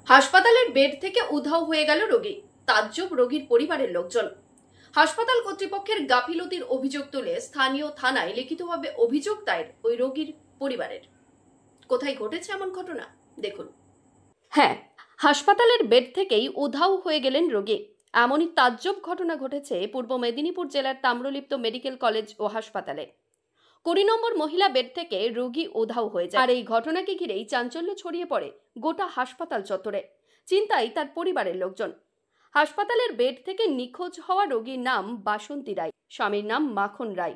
হাসপাতালের বেড থেকে উধাও হয়ে গেল রোগী, তাজ্জব রোগীর পরিবারের লোকজন। হাসপাতাল কর্তৃপক্ষের গাফিলতির অভিযোগ তুলে স্থানীয় থানায় লিখিতভাবে অভিযোগ দায়ের ওই রোগীর পরিবারের। কোথায় ঘটেছে এমন ঘটনা দেখুন। হ্যাঁ, হাসপাতালের বেড থেকেই উধাও হয়ে গেলেন রোগী। এমনই তাজ্জব ঘটনা ঘটেছে পূর্ব মেদিনীপুর জেলার তাম্রলিপ্ত মেডিকেল কলেজ ও হাসপাতালে। 20 নম্বর মহিলা বেড থেকে রোগী উধাও হয়ে যায়। আর এই ঘটনাকে ঘিরেই চাঞ্চল্য ছড়িয়ে পড়ে গোটা হাসপাতাল চত্বরে। চিন্তায় তার পরিবারের লোকজন। হাসপাতালের বেড থেকে নিখোঁজ হওয়া রোগীর নাম বাসন্তী রায়, স্বামীর নাম মাখন রায়,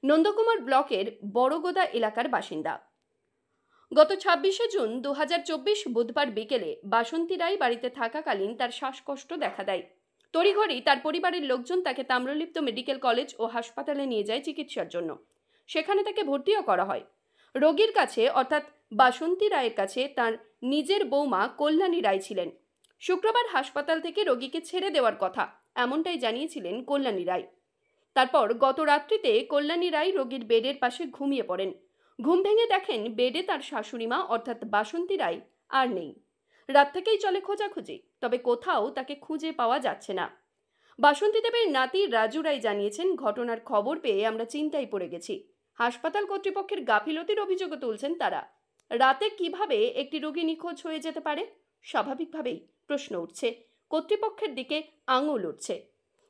নন্দকুমার ব্লকের বড়গোদা এলাকার বাসিন্দা। গত 26শে জুন 2024 বুধবার বিকেলে বাসন্তী রায় বাড়িতে থাকাকালীন তার শ্বাসকষ্ট দেখা দেয়। তড়িঘড়ি তার পরিবারের লোকজন তাকে তাম্রলিপ্ত মেডিকেল কলেজ ও হাসপাতালে নিয়ে যায় চিকিৎসার জন্য। সেখানে তাকে ভর্তিও করা হয়। রোগীর কাছে অর্থাৎ বাসন্তী রায়ের কাছে তার নিজের বৌমা কল্যাণী রায় ছিলেন। শুক্রবার হাসপাতাল থেকে রোগীকে ছেড়ে দেওয়ার কথা এমনটাই জানিয়েছিলেন কল্যাণী রায়। তারপর গত রাত্রিতে কল্যাণী রায় রোগীর বেডের পাশে ঘুমিয়ে পড়েন। ঘুম ভেঙে দেখেন বেডে তার শাশুড়িমা অর্থাৎ বাসন্তী রায় আর নেই। রাত থেকেই চলে খোঁজাখুঁজি, তবে কোথাও তাকে খুঁজে পাওয়া যাচ্ছে না। বাসন্তী দেবের নাতি রাজু রায় জানিয়েছেন, ঘটনার খবর পেয়ে আমরা চিন্তায় পড়ে গেছি। হাসপাতাল কর্তৃপক্ষের গাফিলতির অভিযোগও তুলছেন তারা। রাতে কিভাবে একটি রোগী নিখোঁজ হয়ে যেতে পারে? স্বাভাবিকভাবেই প্রশ্ন উঠছে, কর্তৃপক্ষের দিকে আঙুল উঠছে।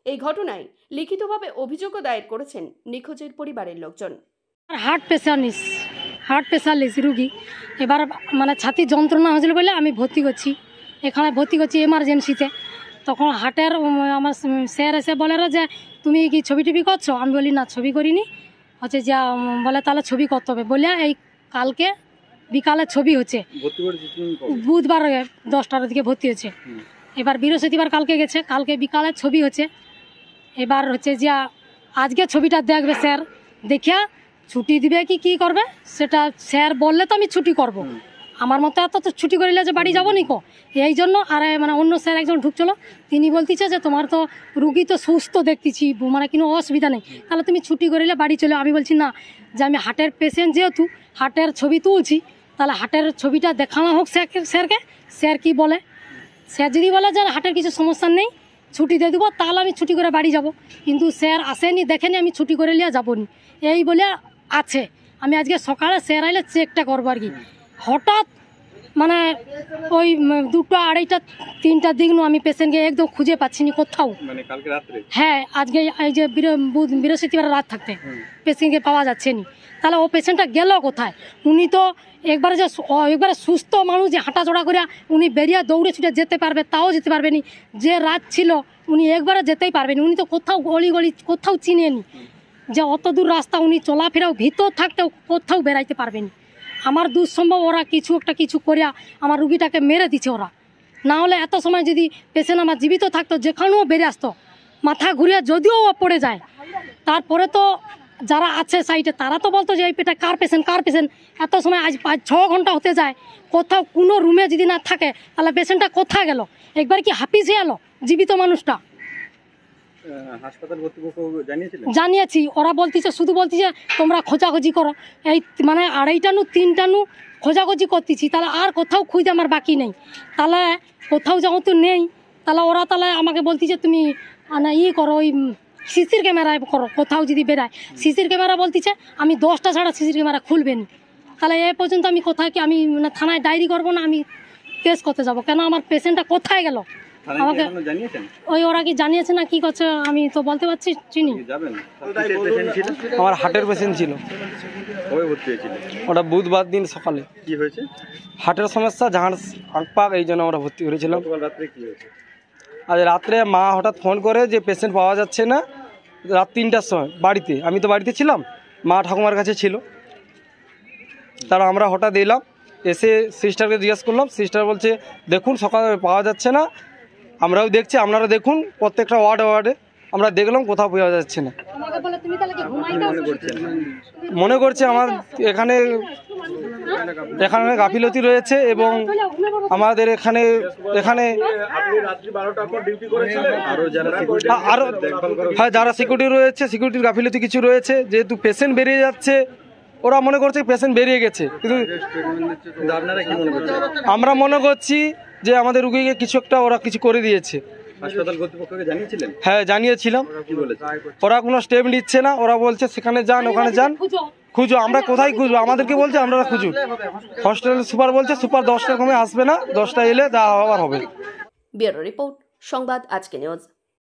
এই ঘটনায় লিখিতভাবে অভিযোগও দায়ের করেছেন নিখোঁজের পরিবারের লোকজন। হার্ট পেশালিস্ট রুগী, এবার মানে ছাতি যন্ত্রণা হয়েছিল বলে আমি এখানে ভর্তি করছি এমার্জেন্সিতে। তখন হার্টের আমার স্যার এসে বলে যে তুমি কি ছবি টবি করছো? আমি বলি না, ছবি করিনি। হচ্ছে যা বলে তাহলে ছবি করতে হবে বলে এই কালকে বিকালে ছবি হচ্ছে, বুধবার 10টার দিকে ভর্তি হচ্ছে। এবার বৃহস্পতিবার কালকে গেছে, কালকে বিকালে ছবি হচ্ছে। এবার হচ্ছে যে আজকে ছবিটা দেখবে স্যার, দেখিয়া ছুটি দিবে কি করবে সেটা স্যার বললে তো আমি ছুটি করব। আমার মতো এত তো ছুটি করিলে যে বাড়ি যাবো নিকো, এই জন্য। আর মানে অন্য স্যার একজন ঢুকছিল, তিনি বলতেছে যে তোমার তো রুগী তো সুস্থ দেখতেছি, মানে কোনো অসুবিধা নেই, তাহলে তুমি ছুটি করিলে বাড়ি চলে। আমি বলছি না, যে আমি হার্টের পেশেন্ট, যেহেতু হার্টের ছবি তুলছি, তাহলে হার্টের ছবিটা দেখানো হোক স্যারকে। স্যার কি বলে? স্যার যদি বলে যে হার্টের কিছু সমস্যা নেই, ছুটি দিয়ে দেবো, তাহলে আমি ছুটি করে বাড়ি যাব। কিন্তু স্যার আসেনি, দেখেনি, আমি ছুটি করে নিয়ে যাবো নি, এই বলে আছে। আমি আজকে সকালে স্যার আইলে চেকটা করবো আর কি। হঠাৎ মানে ওই 2টা, 2:30, 3টার দিক আমি পেশেন্টকে একদম খুঁজে পাচ্ছি না কোথাও। হ্যাঁ, আজকে এই যে বৃহস্পতিবার রাত থাকতে পেশেন্টকে পাওয়া যাচ্ছে না। তাহলে ও পেশেন্টটা গেল কোথায়? উনি তো একবারে সুস্থ মানুষ, যে হাঁটাচড়া করে উনি বেরিয়ে দৌড়ে ছুটে যেতে পারবে, তাও যেতে পারবে না। যে রাত ছিল উনি একবারে যেতেই পারবেন। উনি তো কোথাও গলি কোথাও চিনেনি, যে অত দূর রাস্তা উনি চলাফেরাও ভিতর থাকতেও কোথাও বেড়াইতে পারবেন। আমার দুঃসম্ভব ওরা কিছু করিয়া আমার রুগীটাকে মেরে দিচ্ছে ওরা। না হলে এত সময় যদি পেশেন্ট আমার জীবিত থাকতো, যেখানেও বেরিয়ে আসতো, মাথা ঘুরিয়া যদিও পড়ে যায়, তারপরে তো যারা আছে সাইডে তারা তো বলতো যে এই পেটা কার পেশেন্ট। এত সময় আজ 5-6 ঘন্টা হতে যায়, কোথাও কোনো রুমে যদি না থাকে, তাহলে পেশেন্টটা কোথায় গেল? একবার কি হাফিজ হয়ে গেল জীবিত মানুষটা? জানিয়েছি, ওরা বলতেছে, শুধু বলতেছে তোমরা খোঁজাখুঁজি করো। এই মানে 2:30 3টা খোঁজাখুঁজি করতেছি, তাহলে আর কোথাও খুঁজে আমার বাকি নেই। তাহলে কোথাও যেহেতু নেই, তাহলে ওরা তাহলে আমাকে বলতেছে তুমি করো, ওই সিসির ক্যামেরায় করো। কোথাও যদি বেরায় সিসির ক্যামেরা বলতেছে আমি 10টা ছাড়া সিসির ক্যামেরা খুলবেনি। তাহলে এ পর্যন্ত আমি কোথায় কি আমি মানে থানায় ডায়েরি করবো না, আমি কেস করতে যাবো কেন? আমার পেশেন্টটা কোথায় গেল আমাকে ওই ওরা কি জানিয়েছে না কি করছে আমি তো বলতে পারছি চিনি। আমার হার্টের পেশেন্ট ছিল, ওটা বুধবার দিন সকালে। কি হয়েছে? হার্টের সমস্যা, ঝাঁড় পাক, এই জন্য আমরা ভর্তি করেছিলাম। আজ রাত্রে মা হঠাৎ ফোন করে যে পেশেন্ট পাওয়া যাচ্ছে না, রাত 3টার সময় বাড়িতে। আমি তো বাড়িতে ছিলাম, মা ঠাকুমার কাছে ছিল। তারা আমরা হঠাৎ এলাম, এসে সিস্টারকে জিজ্ঞেস করলাম। সিস্টার বলছে দেখুন সকালে পাওয়া যাচ্ছে না, আমরাও দেখছি, আপনারা দেখুন প্রত্যেকটা ওয়ার্ডে আমরা দেখলাম, কোথাও পাওয়া যাচ্ছে না। মনে করছে আমার এখানে গাফিলতি রয়েছে, এবং আমাদের এখানে আরো হ্যাঁ যারা সিকিউরিটি রয়েছে, সিকিউরিটির গাফিলতি কিছু রয়েছে। যেহেতু পেশেন্ট বেরিয়ে যাচ্ছে, ওরা মনে করছে পেশেন্ট বেরিয়ে গেছে, কিন্তু আমরা মনে করছি যে আমাদের রুগীকে কিছু একটা ওরা কিছু করে দিয়েছে। হাসপাতাল কর্তৃপক্ষকে জানিয়েছিলেন? হ্যাঁ জানিয়েছিলাম, কি বলেছে? ওরা কোনো স্টেপ নিচ্ছে না। ওরা বলছে সেখানে যান, ওখানে যান, খুঁজো। আমরা কোথায় খুঁজবো? আমাদেরকে বলছে আপনারা খুঁজুন। হসপিটালের সুপার বলছে সুপার 10টার কমে আসবে না, 10টা এলে যা হওয়ার হবে। ব্যুরো রিপোর্ট, সংবাদ আজকে নিউজ।